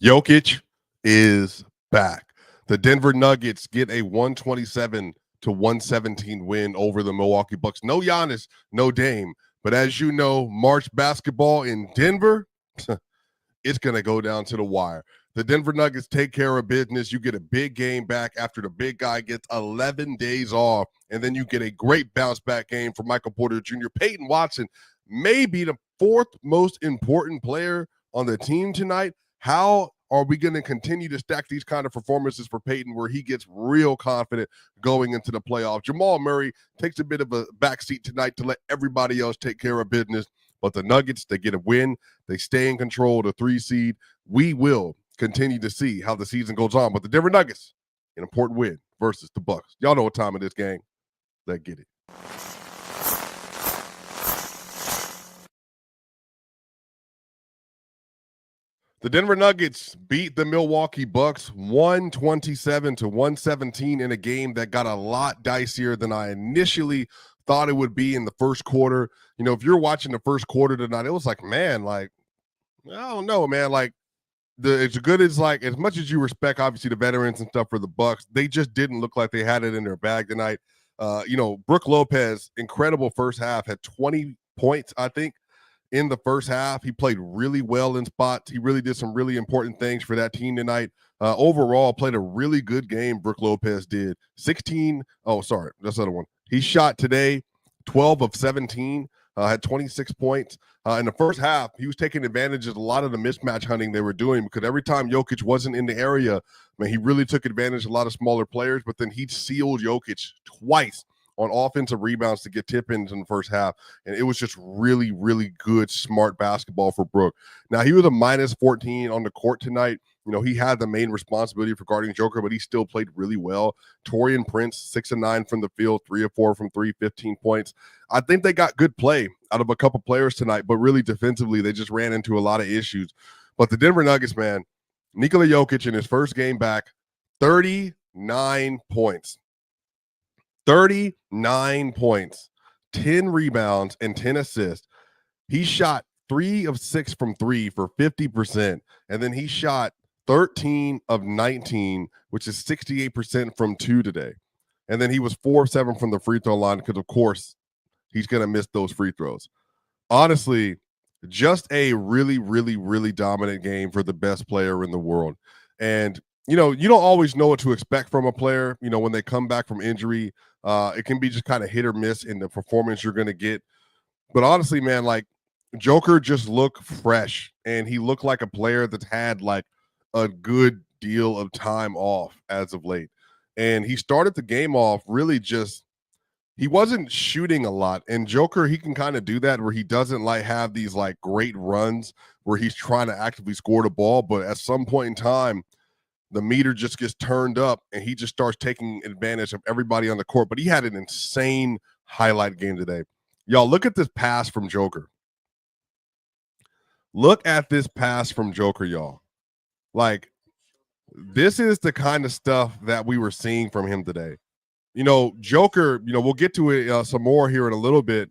Jokic is back. The Denver Nuggets get a 127-117 win over the Milwaukee Bucks. No Giannis, no Dame. But as you know, March basketball in Denver, it's going to go down to the wire. The Denver Nuggets take care of business. You get a big game back after the big guy gets 11 days off, and then you get a great bounce back game for Michael Porter Jr. Payton Watson may be the fourth most important player on the team tonight. How are we going to continue to stack these kind of performances for Payton where he gets real confident going into the playoffs? Jamal Murray takes a bit of a backseat tonight to let everybody else take care of business. But the Nuggets, they get a win. They stay in control of the 3 seed. We will continue to see how the season goes on. But the Denver Nuggets, an important win versus the Bucks. Y'all know what time it is, gang. Let's get it. The Denver Nuggets beat the Milwaukee Bucks 127-117 in a game that got a lot dicier than I initially thought it would be in the first quarter. You know, if you're watching the first quarter tonight, it was like, man, like, I don't know, man. Like, it's good as like, as much as you respect, obviously, the veterans and stuff for the Bucks, they just didn't look like they had it in their bag tonight. Brook Lopez, incredible first half, had 20 points, I think, in the first half. He played really well in spots. He really did some really important things for that team tonight. Overall, played a really good game, Brook Lopez did. That's the other one. He shot today 12 of 17, had 26 points. In the first half, he was taking advantage of a lot of the mismatch hunting they were doing because every time Jokic wasn't in the area, man, he really took advantage of a lot of smaller players, but then he sealed Jokic twice on offensive rebounds to get tip-ins in the first half. And it was just really, really good, smart basketball for Brook. Now, he was a minus 14 on the court tonight. You know, he had the main responsibility for guarding Joker, but he still played really well. Taurean Prince, 6 of 9 from the field, 3 of 4 from 3, 15 points. I think they got good play out of a couple players tonight, but really defensively, they just ran into a lot of issues. But the Denver Nuggets, man, Nikola Jokic in his first game back, 39 points. 39 points, 10 rebounds, and 10 assists. He shot 3 of 6 from 3 for 50%, and then he shot 13 of 19, which is 68% from 2 today. And then he was 4 of 7 from the free throw line because, of course, he's going to miss those free throws. Honestly, just a really, really, really dominant game for the best player in the world. And you know, you don't always know what to expect from a player, you know, when they come back from injury. It can be just kind of hit or miss in the performance you're going to get. But honestly, man, like Joker just looked fresh and he looked like a player that's had like a good deal of time off as of late. And he started the game off really just, he wasn't shooting a lot. And Joker, he can kind of do that where he doesn't like have these like great runs where he's trying to actively score the ball. But at some point in time, the meter just gets turned up and he just starts taking advantage of everybody on the court. But he had an insane highlight game today. Y'all, look at this pass from Joker. Look at this pass from Joker, y'all. Like, this is the kind of stuff that we were seeing from him today. You know, Joker, you know, we'll get to it some more here in a little bit.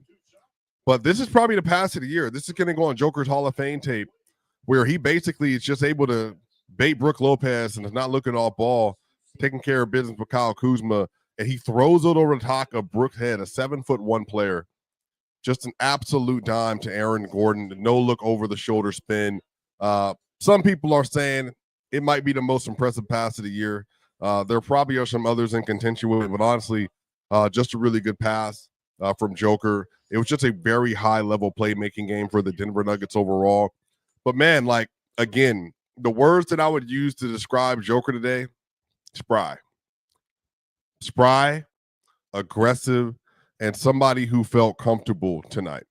But this is probably the pass of the year. This is going to go on Joker's Hall of Fame tape where he basically is just able to bait Brook Lopez and is not looking off ball, taking care of business with Kyle Kuzma, and he throws it over the top of Brook's head, a 7'1" player. Just an absolute dime to Aaron Gordon. No look over the shoulder spin. Some people are saying it might be the most impressive pass of the year. There probably are some others in contention with it, but honestly, just a really good pass from Joker. It was just a very high-level playmaking game for the Denver Nuggets overall. But, man, like, again, the words that I would use to describe Joker today, spry, aggressive, and somebody who felt comfortable tonight.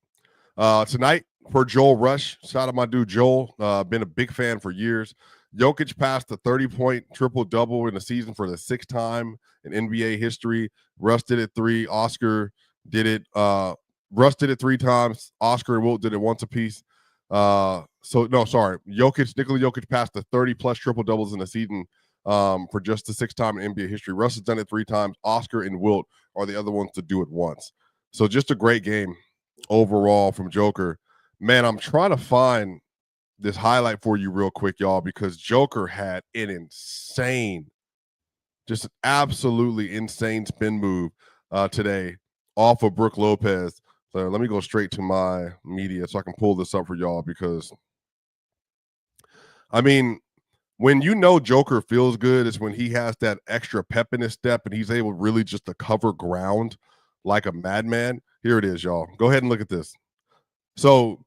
Tonight, for Joel Rush, shout out my dude Joel, been a big fan for years. Jokic passed the 30-point triple-double in the season for the 6th time in NBA history. Russ did it 3. Oscar did it. Russ did it 3 times. Oscar and Wilt did it once apiece. Nikola Jokic passed the 30-plus triple-doubles in the season for just the 6th time in NBA history. Russ has done it 3 times. Oscar and Wilt are the other ones to do it once. So just a great game overall from Joker. Man, I'm trying to find this highlight for you real quick, y'all, because Joker had an insane, just an absolutely insane spin move today off of Brook Lopez. So let me go straight to my media so I can pull this up for y'all, because I mean, when you know Joker feels good is when he has that extra pep in his step and he's able really just to cover ground like a madman. Here it is, y'all. Go ahead and look at this. So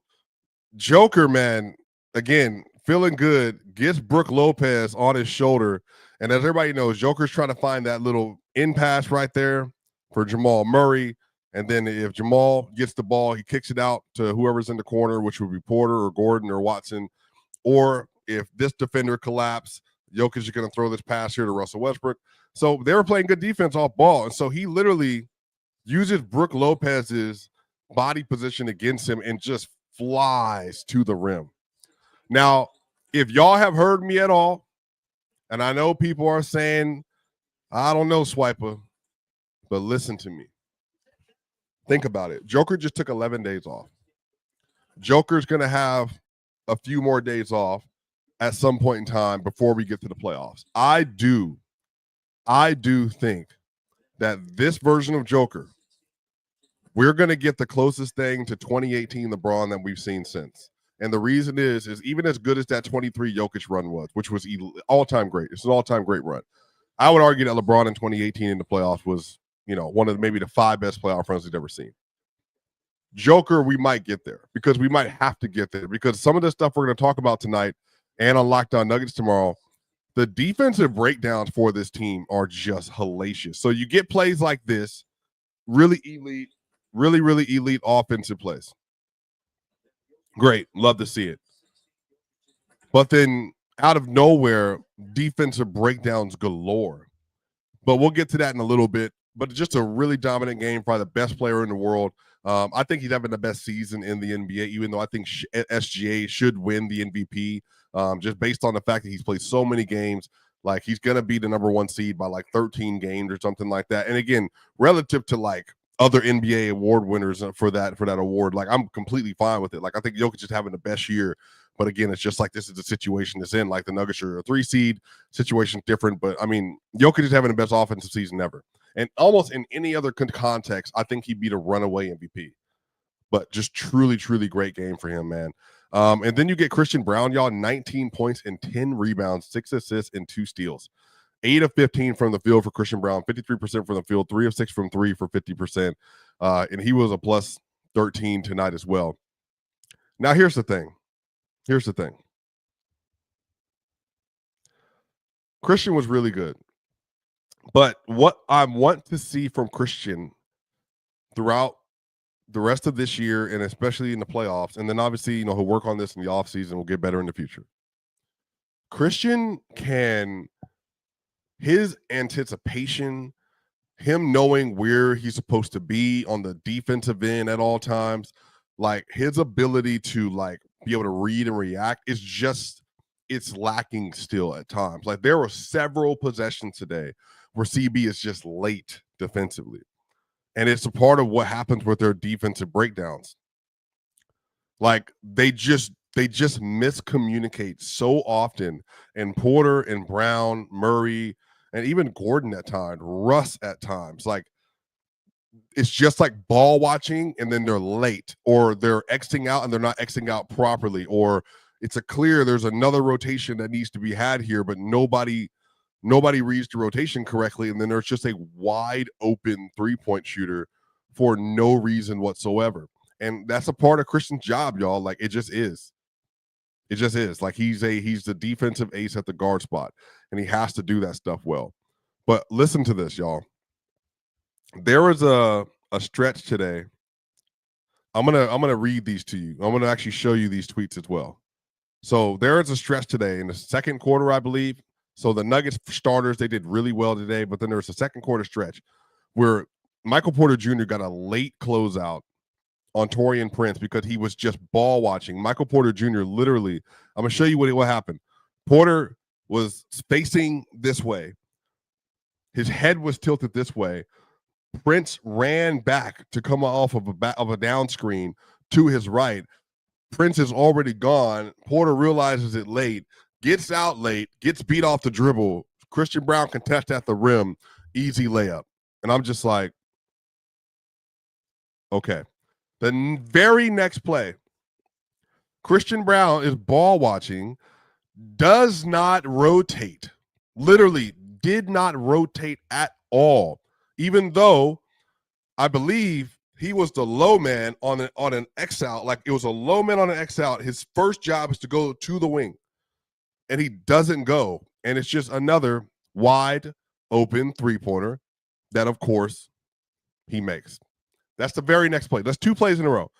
Joker, man, again, feeling good, gets Brook Lopez on his shoulder. And as everybody knows, Joker's trying to find that little in pass right there for Jamal Murray. And then if Jamal gets the ball, he kicks it out to whoever's in the corner, which would be Porter or Gordon or Watson. Or if this defender collapse, Jokic is going to throw this pass here to Russell Westbrook. So they were playing good defense off ball. And so he literally uses Brook Lopez's body position against him and just flies to the rim. Now, if y'all have heard me at all, and I know people are saying, I don't know, Swipa, but listen to me. Think about it. Joker just took 11 days off. Joker's going to have a few more days off at some point in time before we get to the playoffs. I do think that this version of Joker, we're going to get the closest thing to 2018 LeBron that we've seen since. And the reason is even as good as that 23 Jokic run was, which was all-time great. It's an all-time great run. I would argue that LeBron in 2018 in the playoffs was, one of maybe the 5 best playoff runs he's ever seen. Joker, we might get there because we might have to get there because some of the stuff we're going to talk about tonight and on Locked On Nuggets tomorrow, the defensive breakdowns for this team are just hellacious. So you get plays like this, really elite, really, really elite offensive plays. Great. Love to see it. But then out of nowhere, defensive breakdowns galore. But we'll get to that in a little bit. But just a really dominant game, probably the best player in the world. I think he's having the best season in the NBA, even though I think SGA should win the MVP, just based on the fact that he's played so many games. Like, he's going to be the number 1 seed by like 13 games or something like that. And again, relative to like other NBA award winners for that award, like, I'm completely fine with it. Like, I think Jokic is having the best year. But again, it's just like this is the situation it's in. Like, the Nuggets are a 3 seed, situation different. But I mean, Jokic is having the best offensive season ever. And almost in any other context, I think he'd be the runaway MVP. But just truly, truly great game for him, man. And then you get Christian Braun, y'all, 19 points and 10 rebounds, 6 assists, and 2 steals. 8 of 15 from the field for Christian Braun, 53% from the field, 3 of 6 from 3 for 50%. And he was a plus 13 tonight as well. Now, here's the thing. Christian was really good. But what I want to see from Christian throughout the rest of this year, and especially in the playoffs, and then obviously, he'll work on this in the offseason, will get better in the future. Christian his anticipation, him knowing where he's supposed to be on the defensive end at all times, like his ability to like be able to read and react it's lacking still at times. Like, there were several possessions today where CB is just late defensively. And it's a part of what happens with their defensive breakdowns. Like, they just miscommunicate so often. And Porter and Braun, Murray, and even Gordon at times, Russ at times. Like, it's just like ball watching, and then they're late, or they're Xing out and they're not Xing out properly, or it's there's another rotation that needs to be had here, but nobody reads the rotation correctly, and then there's just a wide open 3-point shooter for no reason whatsoever. And that's a part of Christian's job, y'all. Like, it just is. Like, he's the defensive ace at the guard spot, and he has to do that stuff well. But listen to this, y'all. There was a stretch today. I'm gonna read these to you. I'm gonna actually show you these tweets as well. So there is a stretch today in the second quarter, I believe. So the Nuggets starters, they did really well today, but then there was a second quarter stretch where Michael Porter Jr. got a late closeout on Taurean Prince because he was just ball watching. Michael Porter Jr. literally, I'm going to show you what happened. Porter was facing this way. His head was tilted this way. Prince ran back to come off of a down screen to his right. Prince is already gone. Porter realizes it late, gets out late, gets beat off the dribble. Christian Braun contests at the rim, easy layup. And I'm just like, okay. The very next play, Christian Braun is ball watching, does not rotate, literally did not rotate at all, even though I believe he was the low man on an X out. Like it was a low man on an X out. His first job is to go to the wing, and he doesn't go. And it's just another wide open three-pointer that, of course, he makes. That's the very next play. That's 2 plays in a row.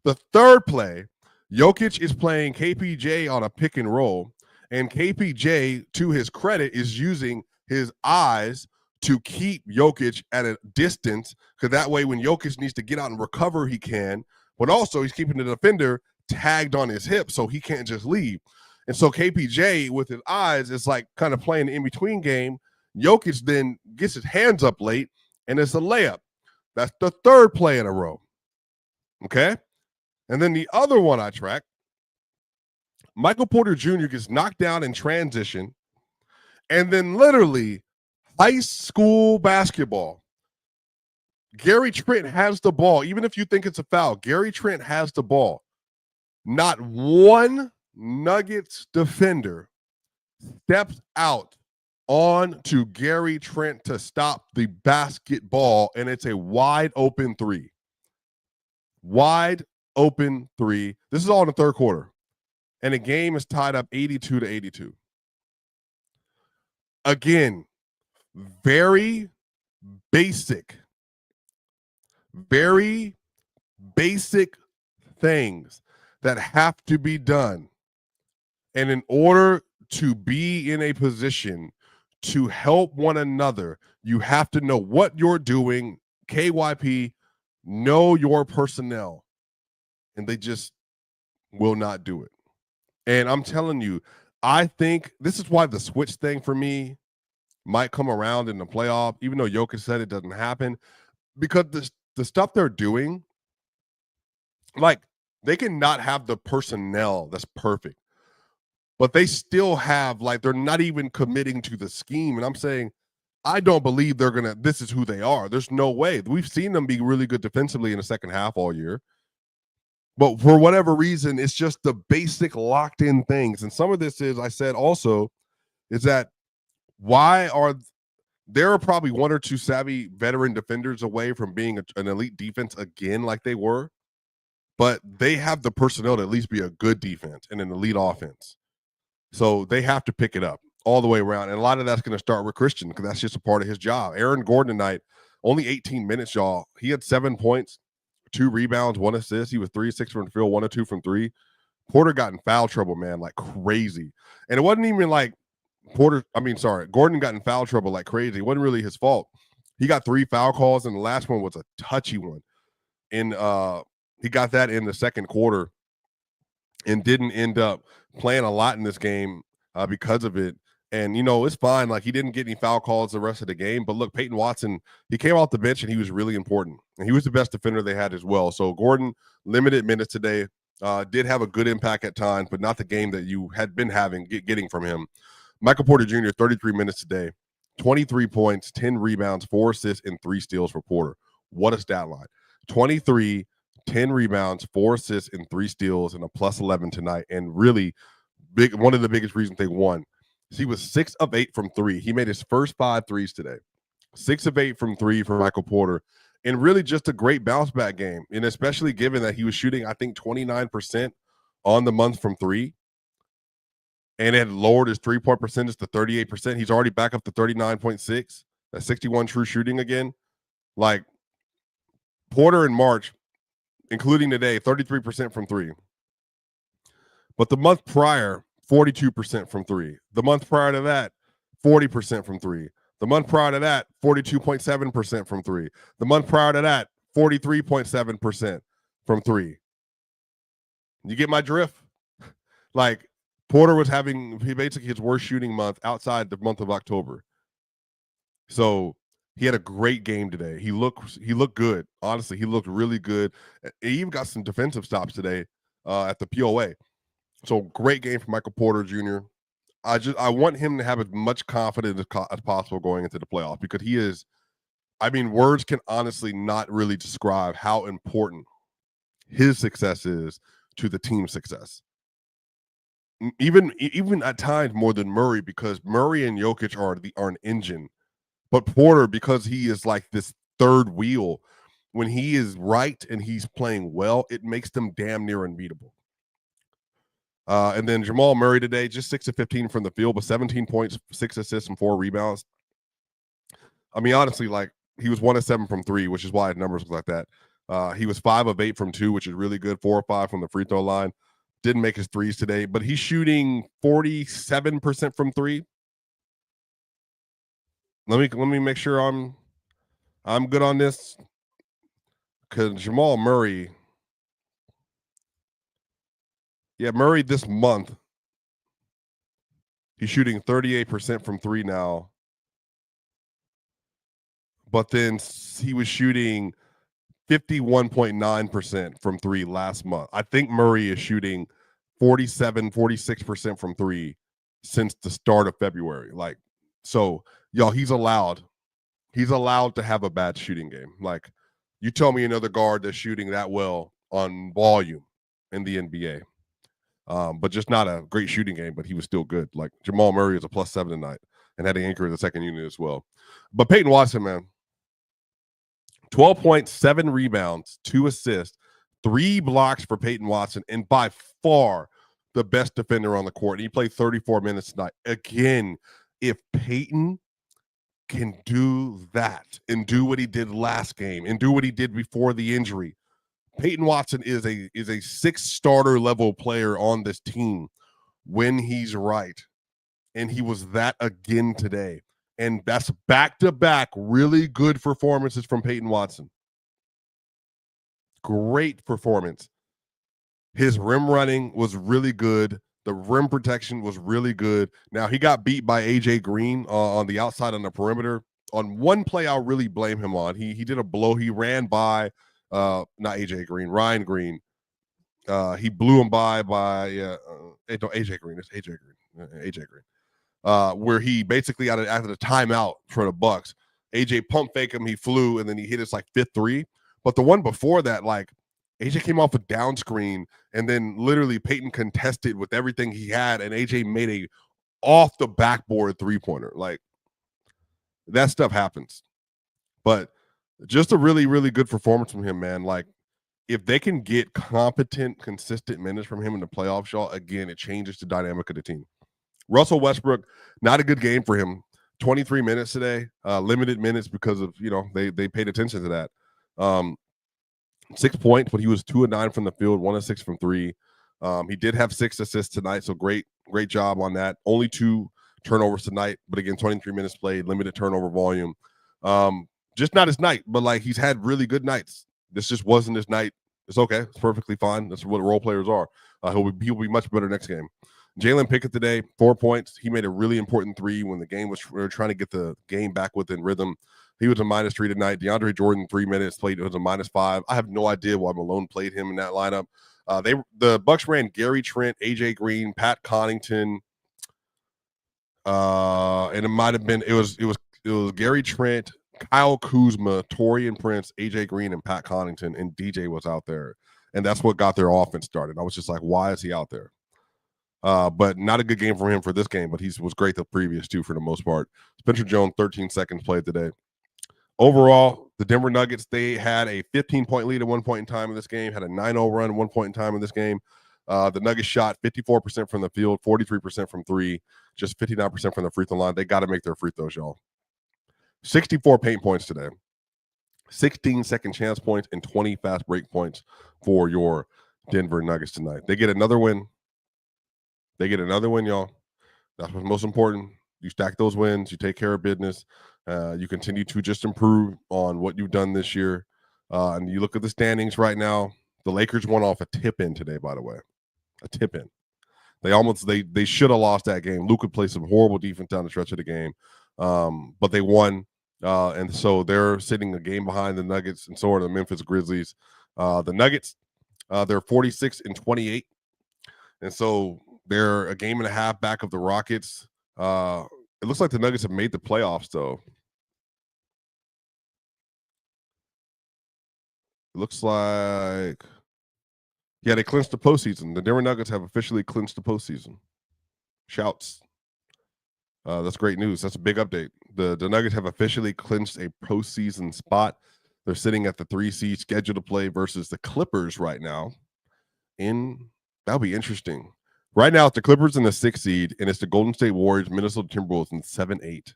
The third play, Jokic is playing KPJ on a pick and roll, and KPJ, to his credit, is using his eyes to keep Jokic at a distance, because that way when Jokic needs to get out and recover, he can. But also he's keeping the defender tagged on his hip so he can't just leave. And so KPJ, with his eyes, is like kind of playing the in-between game. Jokic then gets his hands up late, and it's a layup. That's the third play in a row. Okay? And then the other one I track, Michael Porter Jr. gets knocked down in transition, and then literally high school basketball. Gary Trent has the ball. Even if you think it's a foul, Gary Trent has the ball. Not one Nuggets defender steps out on to Gary Trent to stop the basketball, and it's a wide open three. Wide open three. This is all in the third quarter. And the game is tied up 82-82. Again, very basic things that have to be done. And in order to be in a position to help one another, you have to know what you're doing. KYP, know your personnel. And they just will not do it. And I'm telling you, I think this is why the switch thing for me might come around in the playoff, even though Jokic said it doesn't happen, because the stuff they're doing, like, they can not have the personnel that's perfect, but they still have, like, they're not even committing to the scheme. And I'm saying, I don't believe this is who they are. There's no way. We've seen them be really good defensively in the second half all year. But for whatever reason, it's just the basic locked in things. And some of this is, I said also, is that there are probably 1 or 2 savvy veteran defenders away from being an elite defense again, like they were, but they have the personnel to at least be a good defense and an elite offense. So they have to pick it up all the way around. And a lot of that's going to start with Christian, because that's just a part of his job. Aaron Gordon tonight, only 18 minutes, y'all. He had 7 points, 2 rebounds, 1 assist. He was 3-6 from the field, 1 or 2 from 3. Porter got in foul trouble, man, like crazy. And it wasn't even like Gordon got in foul trouble like crazy. It wasn't really his fault. He got 3 foul calls, and the last one was a touchy one. And he got that in the second quarter and didn't end up playing a lot in this game because of it. And, it's fine. Like, he didn't get any foul calls the rest of the game. But look, Payton Watson, he came off the bench and he was really important. And he was the best defender they had as well. So Gordon, limited minutes today, did have a good impact at times, but not the game that you had been getting from him. Michael Porter Jr., 33 minutes today, 23 points, 10 rebounds, 4 assists, and 3 steals for Porter. What a stat line. 23, 10 rebounds, 4 assists, and 3 steals, and a plus 11 tonight. And really, one of the biggest reasons they won. He was 6 of 8 from 3. He made his first 5 threes today. 6 of 8 from 3 for Michael Porter. And really just a great bounce back game. And especially given that he was shooting, I think, 29% on the month from 3. And had lowered his 3-point percentage to 38%. He's already back up to 39.6. That's 61 true shooting again. Like, Porter in March, including today, 33% from 3. But the month prior, 42% from 3. The month prior to that, 40% from 3. The month prior to that, 42.7% from 3. The month prior to that, 43.7% from 3. You get my drift? Like, Porter was having basically his worst shooting month outside the month of October. So he had a great game today. He looked good. Honestly, he looked really good. He even got some defensive stops today. at the POA. So great game for Michael Porter Jr. I want him to have as much confidence as possible going into the playoffs, because he is. I mean, words can honestly not really describe how important his success is to the team's success. Even at times more than Murray, because Murray and Jokic are an engine, but Porter, because he is like this third wheel, when he is right and he's playing well, it makes them damn near unbeatable. And then Jamal Murray today, just 6 of 15 from the field, but 17 points, 6 assists, and 4 rebounds. I mean, honestly, like, he was 1 of 7 from 3, which is why his numbers look like that. He was 5 of 8 from 2, which is really good. 4 or 5 from the free throw line. Didn't make his threes today, but he's shooting 47% from 3. Let me make sure I'm good on this, because Jamal Murray, Murray this month, he's shooting 38% from 3 now, but then he was shooting 51.9% from 3 last month. I think Murray is shooting 46% from 3 since the start of February. Like, so y'all, he's allowed to have a bad shooting game. Like, you tell me another guard that's shooting that well on volume in the NBA, but just not a great shooting game, but he was still good. Like, Jamal Murray is a +7 tonight and had an anchor in the second unit as well. But Payton Watson, man, 12 points, 7 rebounds, 2 assists, 3 blocks for Payton Watson, and by far the best defender on the court. And he played 34 minutes tonight. Again, if Payton can do that and do what he did last game and do what he did before the injury, Payton Watson is a 6-starter level player on this team when he's right. And he was that again today. And that's back-to-back really good performances from Payton Watson. Great performance. His rim running was really good. The rim protection was really good. Now, he got beat by AJ Green on the outside on the perimeter. On one play, I'll really blame him on. He did a blow. He ran by, not AJ Green, Ryan Green. He blew him by AJ Green. It's AJ Green. AJ Green. Where he basically after the timeout for the Bucks, AJ pump fake him, he flew, and then he hit his like 5th 3. But the one before that, like, AJ came off a down screen, and then literally Payton contested with everything he had, and AJ made a off the backboard 3-pointer. Like, that stuff happens. But just a really, really good performance from him, man. Like, if they can get competent, consistent minutes from him in the playoffs, y'all, again, it changes the dynamic of the team. Russell Westbrook, not a good game for him. 23 minutes today, limited minutes because of, they paid attention to that. 6 points, but he was 2 of 9 from the field, 1 of 6 from 3. He did have 6 assists tonight, so great job on that. Only 2 turnovers tonight, but again, 23 minutes played, limited turnover volume. Just not his night, but like, he's had really good nights. This just wasn't his night. It's okay. It's perfectly fine. That's what role players are. He'll be much better next game. Jalen Pickett today, 4 points. He made a really important 3 when we were trying to get the game back within rhythm. He was a -3 tonight. DeAndre Jordan, 3 minutes played. It was a -5. I have no idea why Malone played him in that lineup. The Bucks ran Gary Trent, AJ Green, Pat Connaughton, and it might have been it was Gary Trent, Kyle Kuzma, Taurean Prince, AJ Green, and Pat Connaughton, and DJ was out there, and that's what got their offense started. I was just like, why is he out there? But not a good game for him for this game, but he was great the previous 2 for the most part. Spencer Jones, 13 seconds played today. Overall, the Denver Nuggets, they had a 15-point lead at one point in time in this game, had a 9-0 run at one point in time in this game. The Nuggets shot 54% from the field, 43% from 3, just 59% from the free throw line. They got to make their free throws, y'all. 64 paint points today, 16 second chance points, and 20 fast break points for your Denver Nuggets tonight. They get another win. Y'all. That's what's most important. You stack those wins. You take care of business. You continue to just improve on what you've done this year. And you look at the standings right now. The Lakers won off a tip-in today, by the way. A tip-in. They should have lost that game. Luka played some horrible defense down the stretch of the game. But they won. And so they're sitting a game behind the Nuggets, and so are the Memphis Grizzlies. The Nuggets, They're 46-28. And so they're a game and a half back of the Rockets. It looks like the Nuggets have made the playoffs, though. It looks like, yeah, they clinched the postseason. The Denver Nuggets have officially clinched the postseason. Shouts. That's great news. That's a big update. The Nuggets have officially clinched a postseason spot. They're sitting at the 3 seed, scheduled to play versus the Clippers right now. That'll be interesting. Right now, it's the Clippers in the 6 seed, and it's the Golden State Warriors, Minnesota Timberwolves in 7-8,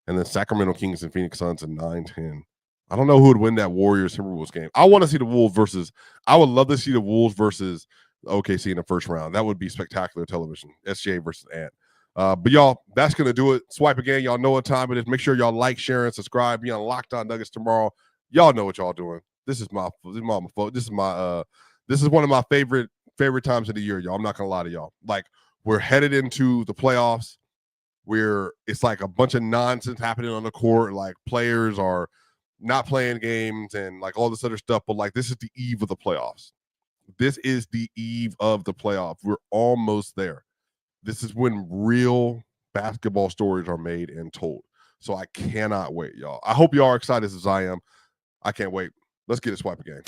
and then Sacramento Kings and Phoenix Suns in 9-10. I don't know who would win that Warriors Timberwolves game. I want to see the Wolves versus. I would love to see the Wolves versus OKC in the first round. That would be spectacular television. SJ versus Ant. But y'all, that's gonna do it. Swipe again. Y'all know what time it is. Make sure y'all like, share, and subscribe. Be on Locked On Nuggets tomorrow. Y'all know what y'all doing. This is one of my favorite times of the year, y'all. I'm not gonna lie to y'all. Like, we're headed into the playoffs where it's like a bunch of nonsense happening on the court. Like, players are not playing games and like all this other stuff. But like, this is the eve of the playoffs. This is the eve of the playoffs. We're almost there. This is when real basketball stories are made and told. So I cannot wait, y'all. I hope y'all are excited as I am. I can't wait. Let's get it, Swipe again.